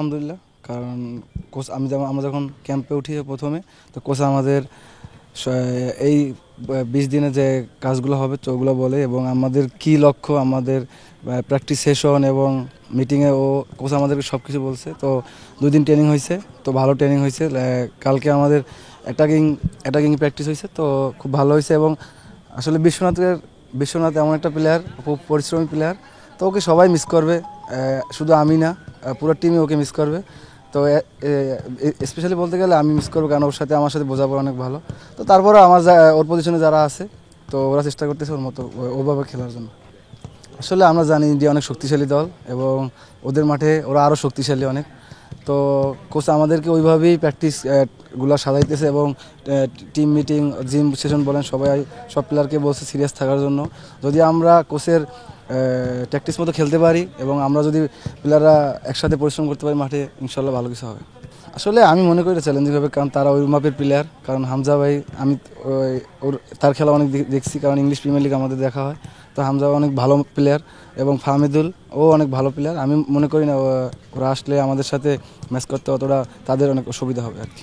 আলহামদুলিল্লাহ। কারণ কোচ আমরা যখন ক্যাম্পে উঠি প্রথমে, তো কোচ আমাদের এই 20 দিনে যে কাজগুলো হবে তো ওগুলো বলে, এবং আমাদের কি লক্ষ্য, আমাদের প্র্যাকটিস সেশন এবং মিটিংয়ে কোচ আমাদেরকে সব কিছু বলছে। তো 2 দিন ট্রেনিং হয়েছে, তো ভালো ট্রেনিং হয়েছে। কালকে আমাদের অ্যাটাকিং প্র্যাকটিস হয়েছে, তো খুব ভালো হয়েছে। এবং আসলে বিশ্বনাথ এমন একটা প্লেয়ার, খুব পরিশ্রমী প্লেয়ার। তো ওকে সবাই মিস করবে, শুধু আমি না, পুরো টিমই ওকে মিস করবে। তো স্পেশালি বলতে গেলে আমি মিস করবো, কারণ ওর সাথে আমার সাথে বোঝাপড়া অনেক ভালো। তো তারপরে ওর পজিশনে যারা আছে, তো ওরা চেষ্টা করতেছে ওর মতো ওভাবে খেলার জন্য। আসলে আমরা জানি ইন্ডিয়া অনেক শক্তিশালী দল, এবং ওদের মাঠে ওরা আরও শক্তিশালী অনেক। তো কোচ আমাদেরকে ওইভাবেই প্র্যাকটিস গুলো সাজাইতেছে, এবং টিম মিটিং, জিম সেশন বলেন, সব প্লেয়ারকে বলছে সিরিয়াস থাকার জন্য। যদি আমরা কোচের প্র্যাকটিস মতো খেলতে পারি, এবং আমরা যদি প্লেয়াররা একসাথে পরিশ্রম করতে পারি মাঠে, ইনশাল্লাহ ভালো কিছু হবে। আসলে আমি মনে করি চ্যালেঞ্জিং হবে, কারণ তারা ওই মাপের প্লেয়ার। কারণ হামজা ভাই, আমি তার খেলা অনেক দেখছি, কারণ ইংলিশ প্রিমিয়ার লিগ আমাদের দেখা হয়। তো হামজা অনেক ভালো প্লেয়ার, এবং ফাহমিদুল ও অনেক ভালো প্লেয়ার। আমি মনে করি না ওরা আসলে আমাদের সাথে ম্যাচ করতে অতটা তাদের অনেক অসুবিধা হবে আর কি।